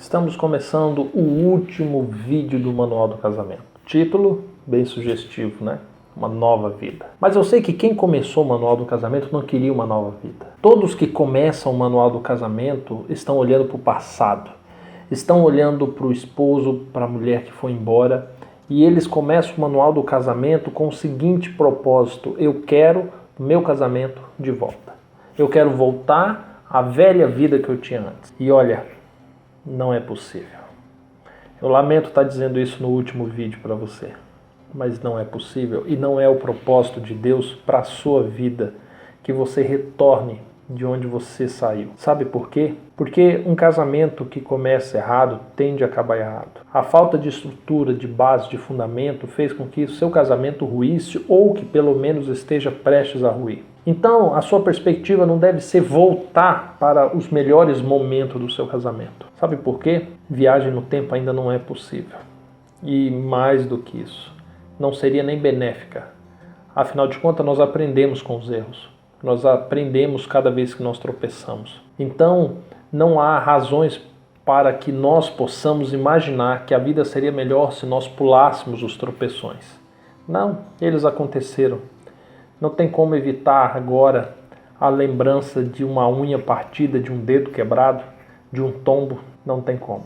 Estamos começando o último vídeo do Manual do Casamento. Título bem sugestivo, né? Uma nova vida. Mas eu sei que quem começou o Manual do Casamento não queria uma nova vida. Todos que começam o Manual do Casamento estão olhando para o passado. Estão olhando para o esposo, para a mulher que foi embora. E eles começam o Manual do Casamento com o seguinte propósito: eu quero o meu casamento de volta. Eu quero voltar à velha vida que eu tinha antes. E olha, não é possível. Eu lamento estar dizendo isso no último vídeo para você, mas não é possível e não é o propósito de Deus para a sua vida que você retorne de onde você saiu. Sabe por quê? Porque um casamento que começa errado tende a acabar errado. A falta de estrutura, de base, de fundamento fez com que o seu casamento ruísse ou que pelo menos esteja prestes a ruir. Então, a sua perspectiva não deve ser voltar para os melhores momentos do seu casamento. Sabe por quê? Viagem no tempo ainda não é possível. E mais do que isso, não seria nem benéfica. Afinal de contas, nós aprendemos com os erros. Nós aprendemos cada vez que nós tropeçamos. Então, não há razões para que nós possamos imaginar que a vida seria melhor se nós pulássemos os tropeções. Não, eles aconteceram. Não tem como evitar agora a lembrança de uma unha partida, de um dedo quebrado, de um tombo. Não tem como.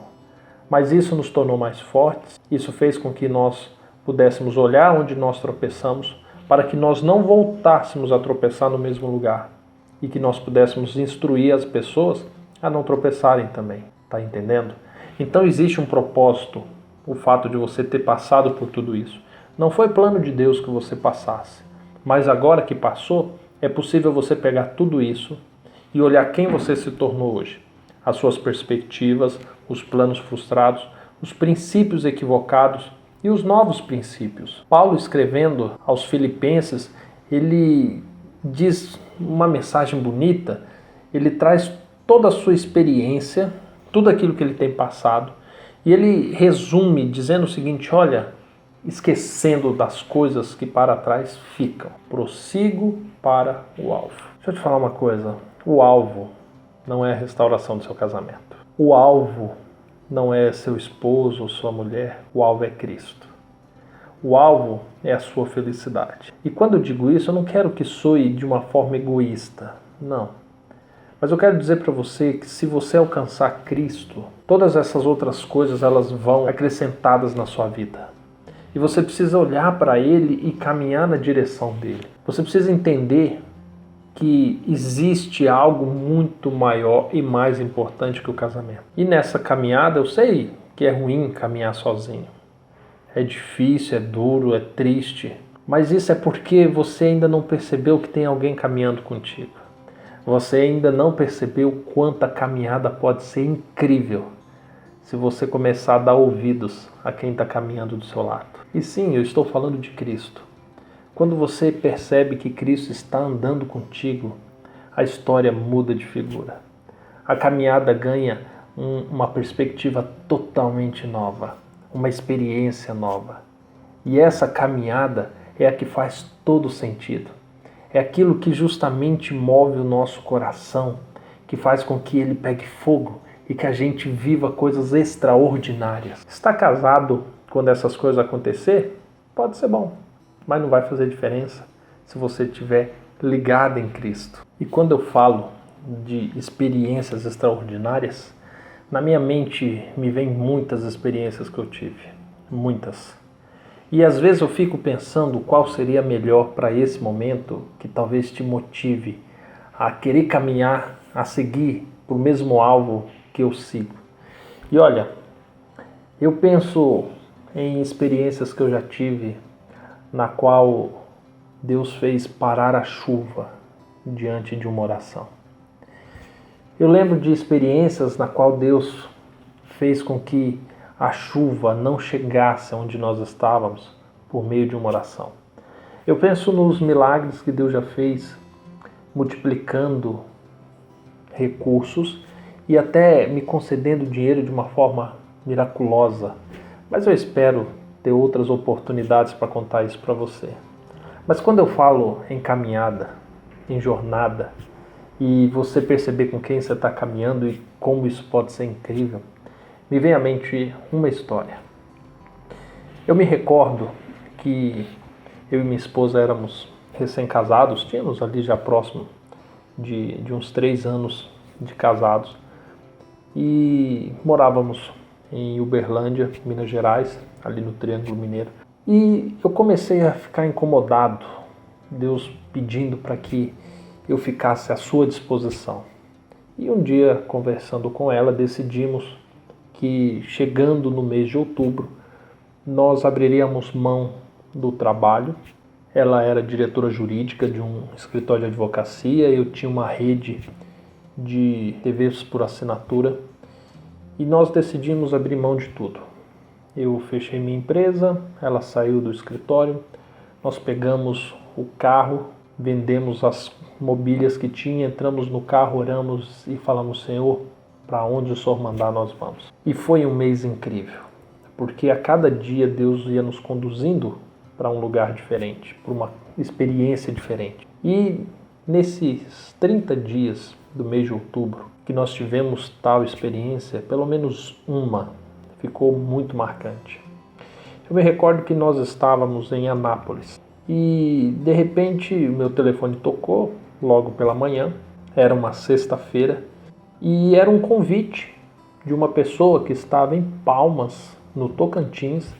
Mas isso nos tornou mais fortes. Isso fez com que nós pudéssemos olhar onde nós tropeçamos, para que nós não voltássemos a tropeçar no mesmo lugar e que nós pudéssemos instruir as pessoas a não tropeçarem também. Tá entendendo? Então existe um propósito, o fato de você ter passado por tudo isso. Não foi plano de Deus que você passasse, mas agora que passou, é possível você pegar tudo isso e olhar quem você se tornou hoje. As suas perspectivas, os planos frustrados, os princípios equivocados e os novos princípios. Paulo, escrevendo aos Filipenses, ele diz uma mensagem bonita, ele traz toda a sua experiência, tudo aquilo que ele tem passado, e ele resume dizendo o seguinte: olha, esquecendo das coisas que para trás ficam, prossigo para o alvo. Deixa eu te falar uma coisa, o alvo não é a restauração do seu casamento. O alvo não é seu esposo ou sua mulher, o alvo é Cristo. O alvo é a sua felicidade. E quando eu digo isso, eu não quero que soe de uma forma egoísta, não. Mas eu quero dizer para você que se você alcançar Cristo, todas essas outras coisas elas vão acrescentadas na sua vida. E você precisa olhar para Ele e caminhar na direção dele. Você precisa entender que existe algo muito maior e mais importante que o casamento. E nessa caminhada, eu sei que é ruim caminhar sozinho. É difícil, é duro, é triste. Mas isso é porque você ainda não percebeu que tem alguém caminhando contigo. Você ainda não percebeu quanto a caminhada pode ser incrível se você começar a dar ouvidos a quem está caminhando do seu lado. E sim, eu estou falando de Cristo. Quando você percebe que Cristo está andando contigo, a história muda de figura. A caminhada ganha uma perspectiva totalmente nova, uma experiência nova. E essa caminhada é a que faz todo sentido. É aquilo que justamente move o nosso coração, que faz com que ele pegue fogo e que a gente viva coisas extraordinárias. Estar casado quando essas coisas acontecer, pode ser bom. Mas não vai fazer diferença se você estiver ligado em Cristo. E quando eu falo de experiências extraordinárias, na minha mente me vem muitas experiências que eu tive. Muitas. E às vezes eu fico pensando qual seria melhor para esse momento que talvez te motive a querer caminhar, a seguir para o mesmo alvo que eu sigo. E olha, eu penso em experiências que eu já tive na qual Deus fez parar a chuva diante de uma oração. Eu lembro de experiências na qual Deus fez com que a chuva não chegasse onde nós estávamos por meio de uma oração. Eu penso nos milagres que Deus já fez, multiplicando recursos e até me concedendo dinheiro de uma forma miraculosa. Mas eu espero ter outras oportunidades para contar isso para você. Mas quando eu falo em caminhada, em jornada, e você perceber com quem você está caminhando e como isso pode ser incrível, me vem à mente uma história. Eu me recordo que eu e minha esposa éramos recém-casados, tínhamos ali já próximo de uns 3 anos de casados e morávamos em Uberlândia, Minas Gerais, ali no Triângulo Mineiro. E eu comecei a ficar incomodado, Deus pedindo para que eu ficasse à sua disposição. E um dia, conversando com ela, decidimos que chegando no mês de outubro, nós abriríamos mão do trabalho. Ela era diretora jurídica de um escritório de advocacia, eu tinha uma rede de TVs por assinatura e nós decidimos abrir mão de tudo. Eu fechei minha empresa, ela saiu do escritório, nós pegamos o carro, vendemos as mobílias que tinha, entramos no carro, oramos e falamos: Senhor, para onde o Senhor mandar nós vamos. E foi um mês incrível, porque a cada dia Deus ia nos conduzindo para um lugar diferente, para uma experiência diferente. E nesses 30 dias do mês de outubro, que nós tivemos tal experiência, pelo menos uma ficou muito marcante. Eu me recordo que nós estávamos em Anápolis e de repente meu telefone tocou logo pela manhã, era uma sexta-feira e era um convite de uma pessoa que estava em Palmas, no Tocantins,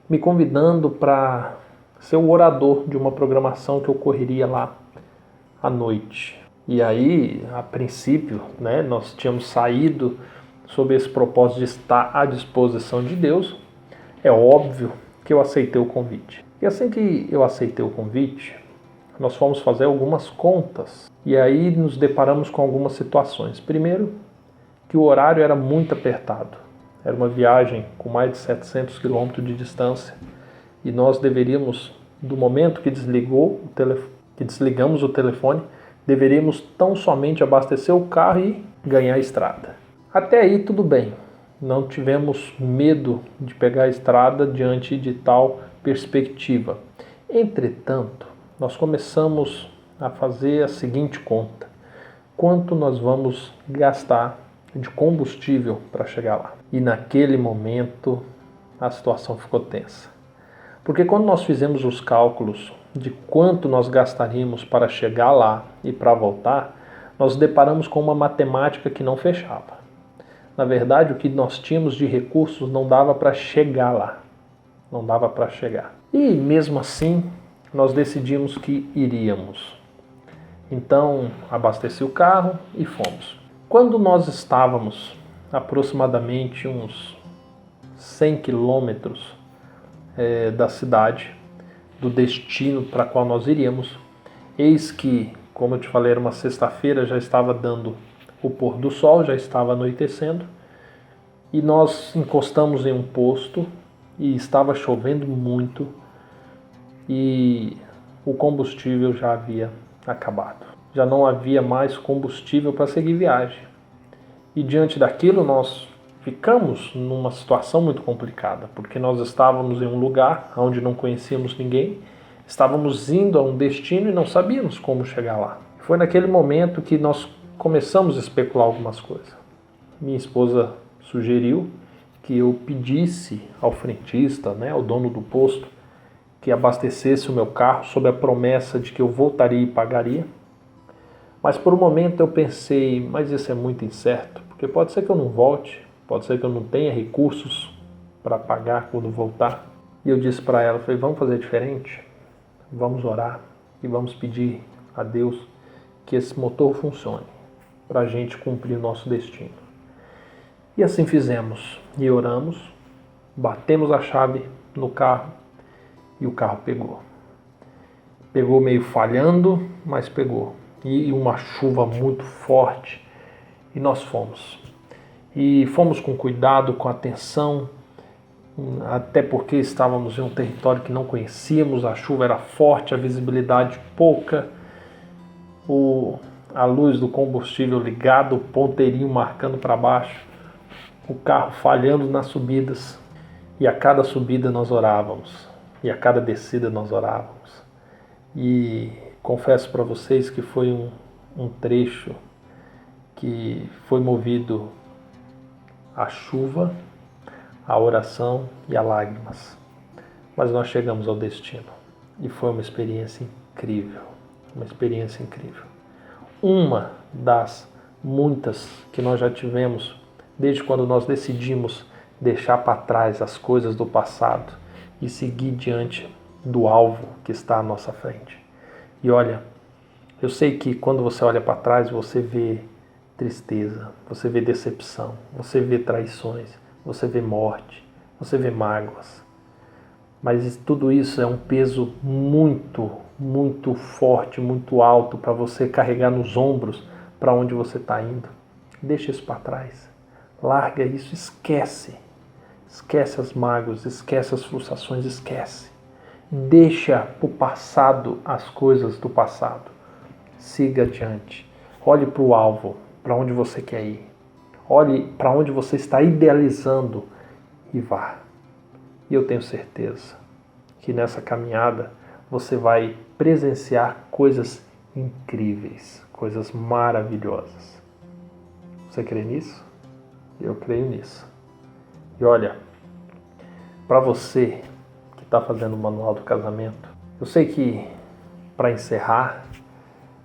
me convidando para ser o orador de uma programação que ocorreria lá à noite. E aí, a princípio, nós tínhamos saído sob esse propósito de estar à disposição de Deus. É óbvio que eu aceitei o convite. E assim que eu aceitei o convite, nós fomos fazer algumas contas e aí nos deparamos com algumas situações. Primeiro, que o horário era muito apertado. Era uma viagem com mais de 700 quilômetros de distância e nós deveríamos, do momento que desligamos o telefone, deveríamos tão somente abastecer o carro e ganhar a estrada. Até aí tudo bem, não tivemos medo de pegar a estrada diante de tal perspectiva. Entretanto, nós começamos a fazer a seguinte conta: quanto nós vamos gastar de combustível para chegar lá? E naquele momento a situação ficou tensa. Porque quando nós fizemos os cálculos de quanto nós gastaríamos para chegar lá e para voltar, nós deparamos com uma matemática que não fechava. Na verdade, o que nós tínhamos de recursos não dava para chegar lá. Não dava para chegar. E mesmo assim, nós decidimos que iríamos. Então, abasteci o carro e fomos. Quando nós estávamos aproximadamente uns 100 quilômetros da cidade, do destino para qual nós iríamos, eis que, como eu te falei, era uma sexta-feira, já estava dando o pôr do sol, já estava anoitecendo, e nós encostamos em um posto e estava chovendo muito e o combustível já havia acabado. Já não havia mais combustível para seguir viagem. E diante daquilo nós ficamos numa situação muito complicada, porque nós estávamos em um lugar onde não conhecíamos ninguém, estávamos indo a um destino e não sabíamos como chegar lá. Foi naquele momento que nós começamos a especular algumas coisas. Minha esposa sugeriu que eu pedisse ao frentista, ao dono do posto, que abastecesse o meu carro sob a promessa de que eu voltaria e pagaria. Mas por um momento eu pensei, mas isso é muito incerto, porque pode ser que eu não volte, pode ser que eu não tenha recursos para pagar quando voltar. E eu disse para ela, vamos fazer diferente? Vamos orar e vamos pedir a Deus que esse motor funcione para a gente cumprir o nosso destino. E assim fizemos, e oramos, batemos a chave no carro e o carro pegou. Pegou meio falhando, mas pegou. E uma chuva muito forte, e nós fomos. E fomos com cuidado, com atenção, até porque estávamos em um território que não conhecíamos, a chuva era forte, a visibilidade pouca, a luz do combustível ligada, o ponteirinho marcando para baixo, o carro falhando nas subidas, e a cada subida nós orávamos, e a cada descida nós orávamos. E confesso para vocês que foi um trecho que foi movido a chuva, a oração e as lágrimas. Mas nós chegamos ao destino e foi uma experiência incrível, uma experiência incrível. Uma das muitas que nós já tivemos desde quando nós decidimos deixar para trás as coisas do passado e seguir diante do alvo que está à nossa frente. E olha, eu sei que quando você olha para trás, você vê tristeza, você vê decepção, você vê traições, você vê morte, você vê mágoas. Mas tudo isso é um peso muito, muito forte, muito alto para você carregar nos ombros para onde você está indo. Deixa isso para trás. Larga isso, esquece. Esquece as mágoas, esquece as frustrações, esquece. Deixa para o passado as coisas do passado. Siga adiante. Olhe para o alvo, para onde você quer ir. Olhe para onde você está idealizando e vá. E eu tenho certeza que nessa caminhada você vai presenciar coisas incríveis, coisas maravilhosas. Você crê nisso? Eu creio nisso. E olha, para você que está fazendo o manual do casamento, eu sei que para encerrar,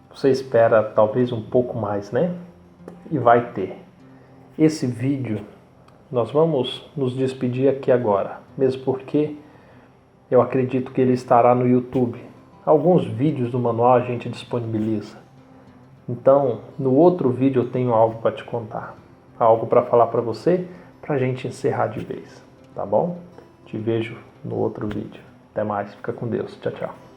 você espera talvez um pouco mais, né? E vai ter. Esse vídeo, nós vamos nos despedir aqui agora, mesmo porque eu acredito que ele estará no YouTube. Alguns vídeos do manual a gente disponibiliza. Então, no outro vídeo eu tenho algo para te contar, algo para falar para você, para a gente encerrar de vez, tá bom? Te vejo no outro vídeo. Até mais, fica com Deus. Tchau, tchau.